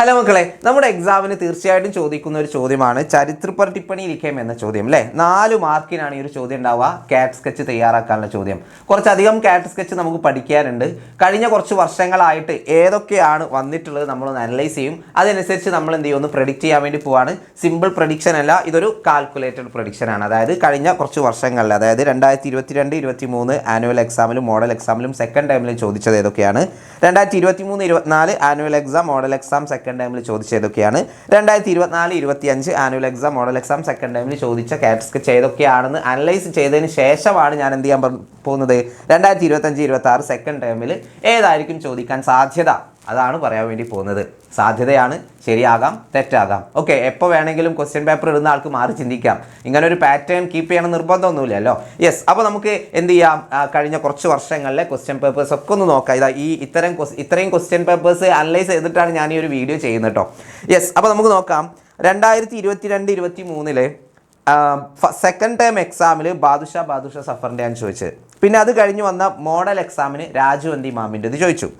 Hello മക്കളെ, നമ്മുടെ എക്സാമിന് തീർച്ചയായിട്ടും ചോദിക്കുന്ന ഒരു ചോദ്യമാണ് ചരിത്ര पर टिप्पणी लिखें എന്ന ചോദ്യം അല്ലേ. 4 മാർക്കിനാണ് ഈ ഒരു ചോദ്യം ഉണ്ടാവുക. കാറ്റ് സ്കെച്ച് തയ്യാറാക്കാനുള്ള ചോദ്യം. കുറച്ചധികം കാറ്റ് സ്കെച്ച് നമുക്ക് പഠിക്കാനുണ്ട്. കഴിഞ്ഞ കുറച്ച് വർഷങ്ങളായിട്ട് ഏതൊക്കെയാണ് വന്നിട്ടുള്ളത് നമ്മളൊന്ന് അനലൈസ് ചെയ്യും. അതനുസരിച്ച് നമ്മൾ എന്ത് ചെയ്യും, ഒന്ന് പ്രെഡിക്റ്റ് ചെയ്യാൻ വേണ്ടി പോവാണ്. സിമ്പിൾ പ്രഡിക്ഷൻ അല്ല, ഇതൊരു കാൽക്കുലേറ്റഡ് പ്രഡിക്ഷൻ ആണ്. അതായത് കഴിഞ്ഞ കുറച്ച് വർഷങ്ങളിൽ, അതായത് 2022-23 ആനുവൽ എക്സാമിലും മോഡൽ എക്സാമിലും സെക്കൻഡ് ടൈമിലും ചോദിച്ചത് ഏതൊക്കെയാണ്, 2023-24 annual exam model exam second ടൈമിൽ ചോദിച്ച ഏതൊക്കെയാണ്, 2024-25 annual exam model exam second ടൈമിൽ ചോദിച്ച കാറ്റ് സ്കെച്ച് ഏതൊക്കെയാണെന്ന് അനലൈസ് ചെയ്തതിന് ശേഷമാണ് ഞാൻ എന്ത് ചെയ്യാൻ പോകുന്നത്, 2025-26 സെക്കൻഡ് ടൈമിൽ ഏതായിരിക്കും ചോദിക്കാൻ സാധ്യത അതാണ് പറയാൻ വേണ്ടി പോകുന്നത്. സാധ്യതയാണ്, ശരിയാകാം തെറ്റാകാം. ഓക്കെ, എപ്പോൾ വേണമെങ്കിലും ക്വസ്റ്റ്യൻ പേപ്പർ ഇടുന്ന ആൾക്ക് മാറി ചിന്തിക്കാം. ഇങ്ങനെ ഒരു പാറ്റേൺ കീപ്പ് ചെയ്യണം നിർബന്ധമൊന്നുമില്ലല്ലോ. യെസ്, അപ്പോൾ നമുക്ക് എന്ത് ചെയ്യാം, കഴിഞ്ഞ കുറച്ച് വർഷങ്ങളിലെ ക്വസ്റ്റ്യൻ പേപ്പേഴ്സ് ഒക്കെ ഒന്ന് നോക്കാം. ഇതാ ഇത്രയും ക്വസ്റ്റ്യൻ പേപ്പേഴ്സ് അനലൈസ് ചെയ്തിട്ടാണ് ഞാൻ ഈ ഒരു വീഡിയോ ചെയ്യുന്നത് കേട്ടോ. യെസ്, അപ്പോൾ നമുക്ക് നോക്കാം. 2022-23 സെക്കൻഡ് ടൈം എക്സാമിൽ ബാദുഷാ സഫറിൻ്റെ ആണ് ചോദിച്ചത്. പിന്നെ അത് കഴിഞ്ഞ് വന്ന മോഡൽ എക്സാമിന് രാജുവന്തി മാമിൻ്റെ ഇത് ചോദിച്ചു.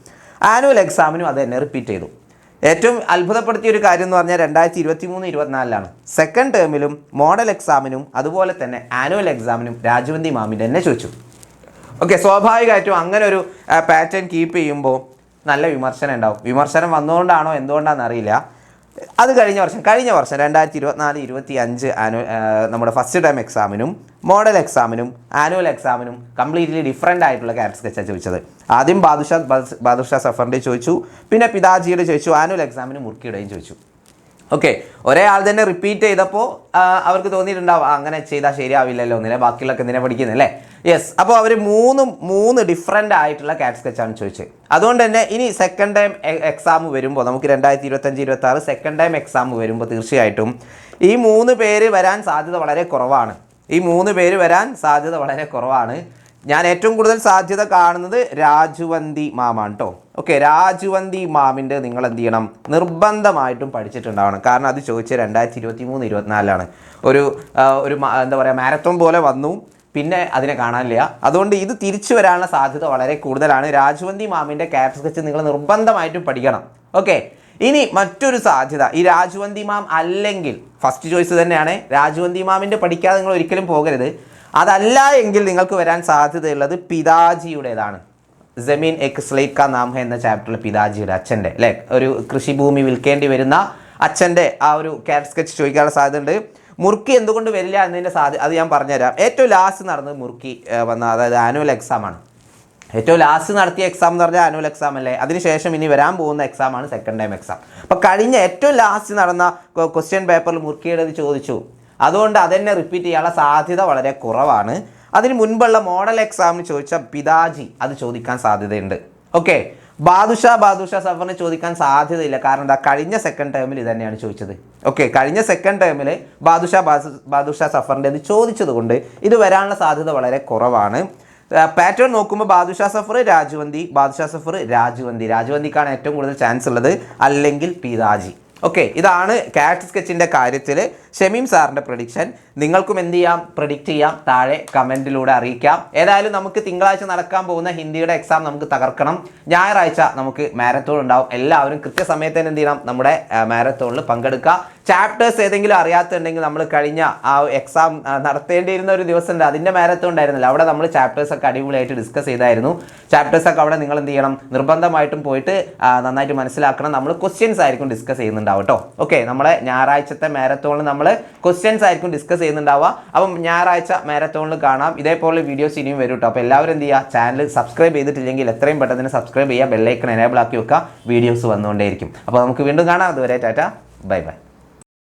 ആനുവൽ എക്സാമിനും അത് തന്നെ റിപ്പീറ്റ് ചെയ്തു. ഏറ്റവും അത്ഭുതപ്പെടുത്തിയ ഒരു കാര്യം എന്ന് പറഞ്ഞാൽ 2023-24 സെക്കൻഡ് ടേമിലും മോഡൽ എക്സാമിനും അതുപോലെ തന്നെ ആനുവൽ എക്സാമിനും രാജുവന്തി മാമിൻ്റെ തന്നെ ചോദിച്ചു. ഓക്കെ, സ്വാഭാവികമായിട്ടും അങ്ങനെ ഒരു പാറ്റേൺ കീപ്പ് ചെയ്യുമ്പോൾ നല്ല വിമർശനം ഉണ്ടാവും. വിമർശനം വന്നുകൊണ്ടാണോ എന്തുകൊണ്ടാണെന്ന് അറിയില്ല. അത് കഴിഞ്ഞ വർഷം 2024-25 നമ്മുടെ ഫസ്റ്റ് ടൈം എക്സാമിനും മോഡൽ എക്സാമിനും ആനുവൽ എക്സാമിനും കംപ്ലീറ്റ്ലി ഡിഫറെൻ്റ് ആയിട്ടുള്ള കാറ്റ് സ്കെച്ചാണ് ചോദിച്ചത്. ആദ്യം ബാദുഷാ സഫറിൻ്റെ ചോദിച്ചു, പിന്നെ പിതാജിയുടെ ചോദിച്ചു, ആനുവൽ എക്സാമിന് മുർക്കിയുടെയും ചോദിച്ചു. ഓക്കെ, ഒരേ ആൾ തന്നെ റിപ്പീറ്റ് ചെയ്തപ്പോൾ അവർക്ക് തോന്നിയിട്ടുണ്ടാവും അങ്ങനെ ചെയ്താൽ ശരിയാവില്ലല്ലോ, ഒന്നിനെ ബാക്കിയുള്ളൊക്കെ എന്തിനാ പഠിക്കുന്നല്ലേ. യെസ്, അപ്പോൾ അവർ മൂന്ന് ഡിഫറെൻ്റ് ആയിട്ടുള്ള കാറ്റ് സ്കെച്ചാണ് ചോദിച്ചത്. അതുകൊണ്ട് തന്നെ ഇനി സെക്കൻഡ് ടൈം എക്സാം വരുമ്പോൾ, നമുക്ക് 2025-26 സെക്കൻഡ് ടൈം എക്സാം വരുമ്പോൾ തീർച്ചയായിട്ടും ഈ 3 പേര് വരാൻ സാധ്യത വളരെ കുറവാണ്. ഞാൻ ഏറ്റവും കൂടുതൽ സാധ്യത കാണുന്നത് രാജുവന്തി മാമാണ് കേട്ടോ. ഓക്കെ, രാജുവന്തി മാമിൻ്റെ നിങ്ങൾ എന്ത് ചെയ്യണം, നിർബന്ധമായിട്ടും പഠിച്ചിട്ടുണ്ടാവണം. കാരണം അത് ചോദിച്ചത് 2023-24 ഒരു എന്താ പറയുക, മാരത്തോൺ പോലെ വന്നു, പിന്നെ അതിനെ കാണാനില്ല. അതുകൊണ്ട് ഇത് തിരിച്ചു വരാനുള്ള സാധ്യത വളരെ കൂടുതലാണ്. രാജുവന്തി മാമിൻ്റെ കാറ്റ് സ്കെച്ച് നിങ്ങൾ നിർബന്ധമായിട്ടും പഠിക്കണം. ഓക്കെ, ഇനി മറ്റൊരു സാധ്യത, ഈ രാജുവന്തി മാം അല്ലെങ്കിൽ ഫസ്റ്റ് ചോയ്സ് തന്നെയാണ്, രാജുവന്തി മാമിൻ്റെ പഠിക്കാതെ നിങ്ങൾ ഒരിക്കലും പോകരുത്. അതല്ല എങ്കിൽ നിങ്ങൾക്ക് വരാൻ സാധ്യതയുള്ളത് പിതാജിയുടേതാണ്. ജമീൻ എക് സ്ലേറ്റ് കാ നാം ഹെ എന്ന ചാപ്റ്ററിൽ പിതാജിയുടെ അച്ഛൻ്റെ അല്ലേ, ഒരു കൃഷിഭൂമി വിൽക്കേണ്ടി വരുന്ന അച്ഛൻ്റെ ആ ഒരു കാറ്റ് സ്കെച്ച് ചോദിക്കാനുള്ള സാധ്യതയുണ്ട്. മുർക്കി എന്തുകൊണ്ട് വരില്ല എന്നതിൻ്റെ അത് ഞാൻ പറഞ്ഞുതരാം. ഏറ്റവും ലാസ്റ്റ് നടന്നത് മുർക്കി വന്ന, അതായത് ആനുവൽ എക്സാമാണ്. ഏറ്റവും ലാസ്റ്റ് നടത്തിയ എക്സാം എന്ന് പറഞ്ഞാൽ ആനുവൽ എക്സാം അല്ലേ. അതിനുശേഷം ഇനി വരാൻ പോകുന്ന എക്സാമാണ് സെക്കൻഡ് ടൈം എക്സാം. അപ്പോൾ കഴിഞ്ഞ ഏറ്റവും ലാസ്റ്റ് നടന്ന ക്വസ്റ്റ്യൻ പേപ്പറിൽ മുർക്കിയുടെ ചോദിച്ചു. അതുകൊണ്ട് അതെന്നെ റിപ്പീറ്റ് ചെയ്യാനുള്ള സാധ്യത വളരെ കുറവാണ്. അതിന് മുൻപുള്ള മോഡൽ എക്സാമിന് ചോദിച്ച പിതാജി അത് ചോദിക്കാൻ സാധ്യതയുണ്ട്. ഓക്കെ, ബാദുഷാ സഫറിന് ചോദിക്കാൻ സാധ്യതയില്ല. കാരണം എന്താ, കഴിഞ്ഞ സെക്കൻഡ് ടേമിൽ ഇത് തന്നെയാണ് ചോദിച്ചത്. ഓക്കെ, കഴിഞ്ഞ സെക്കൻഡ് ടേമിൽ ബാദുഷാ സഫറിൻ്റെ ഇത് ചോദിച്ചത് കൊണ്ട് ഇത് വരാനുള്ള സാധ്യത വളരെ കുറവാണ്. പാറ്റേൺ നോക്കുമ്പോൾ ബാദുഷാ സഫർ രാജുവന്തിക്കാണ് ഏറ്റവും കൂടുതൽ ചാൻസ് ഉള്ളത്, അല്ലെങ്കിൽ പിതാജി. ഓക്കെ, ഇതാണ് കാറ്റ് സ്കെച്ചിൻ്റെ കാര്യത്തിൽ ഷമീം സാറിൻ്റെ പ്രഡിക്ഷൻ. നിങ്ങൾക്കും എന്ത് ചെയ്യാം, പ്രഡിക്റ്റ് ചെയ്യാം, താഴെ കമൻറ്റിലൂടെ അറിയിക്കാം. ഏതായാലും നമുക്ക് തിങ്കളാഴ്ച നടക്കാൻ പോകുന്ന ഹിന്ദിയുടെ എക്സാം നമുക്ക് തകർക്കണം. ഞായറാഴ്ച നമുക്ക് മാരത്തോൺ ഉണ്ടാവും. എല്ലാവരും കൃത്യസമയത്ത് തന്നെ എന്ത് ചെയ്യണം, നമ്മുടെ മാരത്തോണിൽ പങ്കെടുക്കുക. ചാപ്റ്റേഴ്സ് ഏതെങ്കിലും അറിയാത്തുണ്ടെങ്കിൽ നമ്മൾ കഴിഞ്ഞ ആ എക്സാം നടത്തേണ്ടിയിരുന്ന ഒരു ദിവസം ഉണ്ട്, അതിൻ്റെ മാരത്തോൺ ഉണ്ടായിരുന്നില്ല. അവിടെ നമ്മൾ ചാപ്റ്റേഴ്സൊക്കെ അടിപൊളിയായിട്ട് ഡിസ്കസ് ചെയ്തായിരുന്നു. ചാപ്റ്റേഴ്സൊക്കെ അവിടെ നിങ്ങൾ എന്ത് ചെയ്യണം, നിർബന്ധമായിട്ടും പോയിട്ട് നന്നായിട്ട് മനസ്സിലാക്കണം. നമ്മൾ ക്വസ്റ്റ്യൻസ് ആയിരിക്കും ഡിസ്കസ് ചെയ്യുന്നുണ്ടാവും കേട്ടോ. ഓക്കെ, നമ്മളെ ഞായറാഴ്ചത്തെ മാരത്തോണിൽ നമ്മൾ ക്വസ്റ്റ്യൻസ് ആയിരിക്കും ഡിസ്കസ് ചെയ്യുന്നുണ്ടാവുക. അപ്പം ഞായറാഴ്ച മാരത്തോണിൽ കാണാം. ഇതേപോലെ വീഡിയോസ് ഇനിയും വരും കേട്ടോ. അപ്പോൾ എല്ലാവരും എന്ത് ചെയ്യുക, ചാനൽ സബ്സ്ക്രൈബ് ചെയ്തിട്ടില്ലെങ്കിൽ എത്രയും പെട്ടെന്ന് സബ്സ്ക്രൈബ് ചെയ്യുക, ബെല്ലൈക്കൺ എനേബിൾ ആക്കി വെക്കുക. വീഡിയോസ് വന്നുകൊണ്ടേയിരിക്കും. അപ്പോൾ നമുക്ക് വീണ്ടും കാണാം. അതുവരെ ടാറ്റ, ബൈ ബൈ.